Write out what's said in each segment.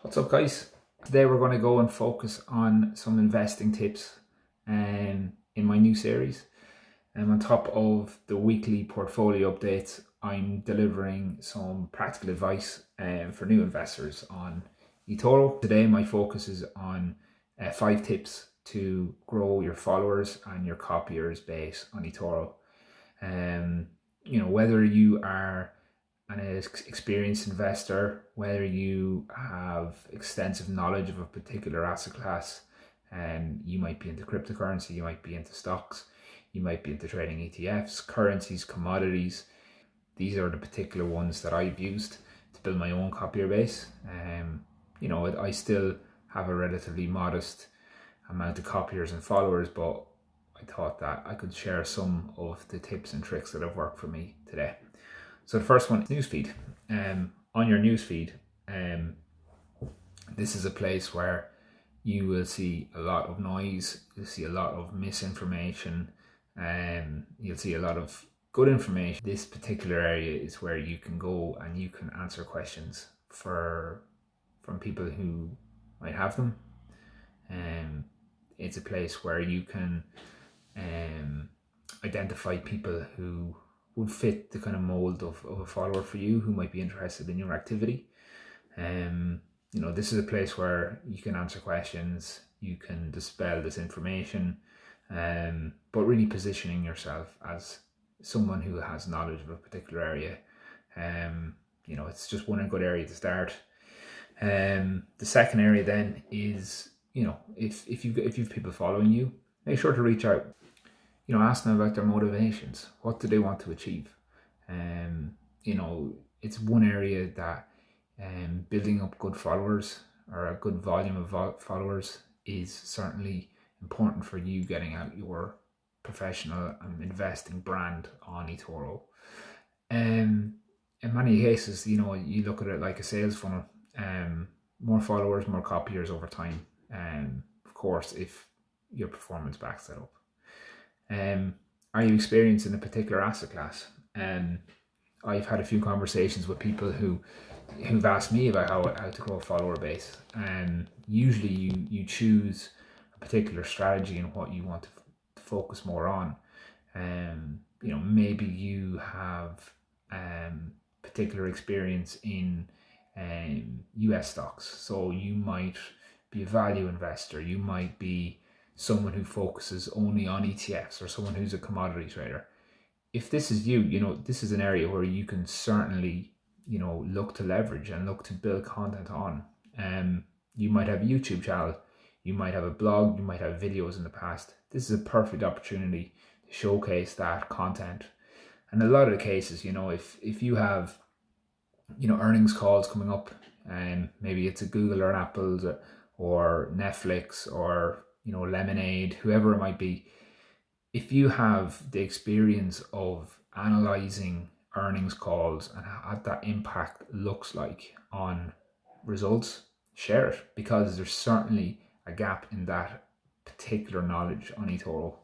What's up, guys? Today we're going to go and focus on some investing tips in my new series. And on top of the weekly portfolio updates, I'm delivering some practical advice for new investors on eToro. Today my focus is on 5 tips to grow your followers and your copiers base on eToro. Whether you are an experienced investor, whether you have extensive knowledge of a particular asset class, you might be into cryptocurrency, you might be into stocks, you might be into trading ETFs, currencies, commodities. These are the particular ones that I've used to build my own copier base. I still have a relatively modest amount of copiers and followers, but I thought that I could share some of the tips and tricks that have worked for me today. So the first one is newsfeed. On your newsfeed, this is a place where you will see a lot of noise, you'll see a lot of misinformation, you'll see a lot of good information. This particular area is where you can go and you can answer questions from people who might have them. It's a place where you can identify people who would fit the kind of mold of a follower for you, who might be interested in your activity. This is a place where you can answer questions, you can dispel disinformation, but really positioning yourself as someone who has knowledge of a particular area. It's just one good area to start. The second area then is, if you've people following you, make sure to reach out. Ask them about their motivations. What do they want to achieve? It's one area that building up good followers or a good volume of followers is certainly important for you getting out your professional investing brand on eToro. In many cases, you look at it like a sales funnel. More followers, more copiers over time. Of course, if your performance backs that up. Are you experienced in a particular asset class? I've had a few conversations with people who've asked me about how to grow a follower base. Usually you choose a particular strategy and what you want to focus more on. Maybe you have particular experience in US stocks, so you might be a value investor, you might be someone who focuses only on ETFs, or someone who's a commodity trader. If this is you, this is an area where you can certainly, look to leverage and look to build content on. You might have a YouTube channel, you might have a blog, you might have videos in the past. This is a perfect opportunity to showcase that content. And a lot of the cases, if you have, earnings calls coming up, and maybe it's a Google or Apple or Netflix or Lemonade, whoever it might be, if you have the experience of analyzing earnings calls and what that impact looks like on results, share it, because there's certainly a gap in that particular knowledge on eToro.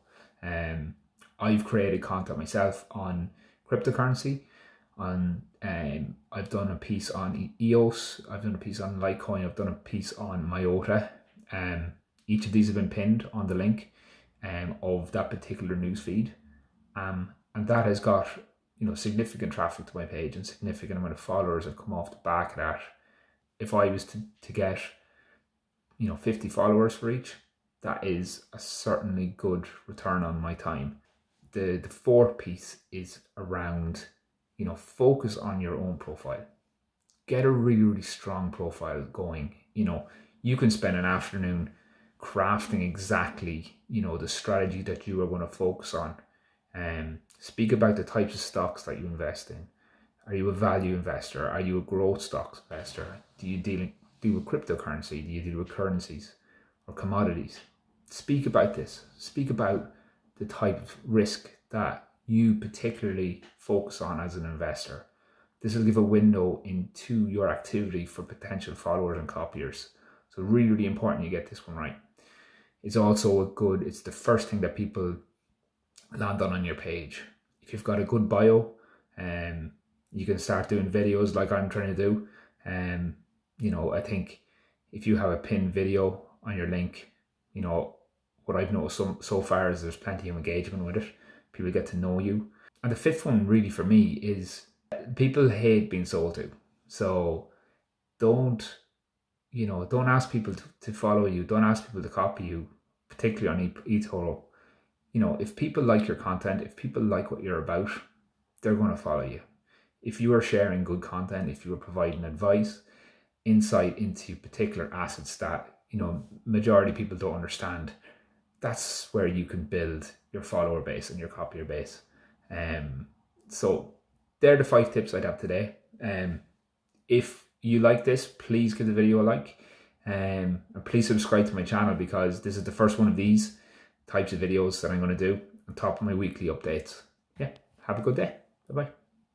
I've created content myself on cryptocurrency. I've done a piece on EOS, I've done a piece on Litecoin, I've done a piece on Myota. Each of these have been pinned on the link of that particular newsfeed, and that has got significant traffic to my page and significant amount of followers have come off the back of that. If I was to get 50 followers for each, that is a certainly good return on my time. The fourth piece is around focus on your own profile. Get a really, really strong profile going. You can spend an afternoon crafting exactly the strategy that you are going to focus on. Speak about the types of stocks that you invest in. Are you a value investor? Are you a growth stocks investor? Do you deal with cryptocurrency? Do you deal with currencies or commodities? Speak about this. Speak about the type of risk that you particularly focus on as an investor. This will give a window into your activity for potential followers and copiers. So really, really important you get this one right. It's also it's the first thing that people land on your page. If you've got a good bio, you can start doing videos like I'm trying to do. I think if you have a pinned video on your link, you know, what I've noticed so far is there's plenty of engagement with it. People get to know you. And the fifth one really for me is people hate being sold to. So don't ask people to follow you. Don't ask people to copy you, particularly on eToro. You know, if people like your content, if people like what you're about, they're going to follow you. If you are sharing good content, if you are providing advice, insight into particular assets that, you know, majority of people don't understand, that's where you can build your follower base and your copier base. So they're the 5 tips I'd have today. If you like this, please give the video a like, and please subscribe to my channel, because this is the first one of these types of videos that I'm going to do on top of my weekly updates. Yeah, have a good day. Bye bye.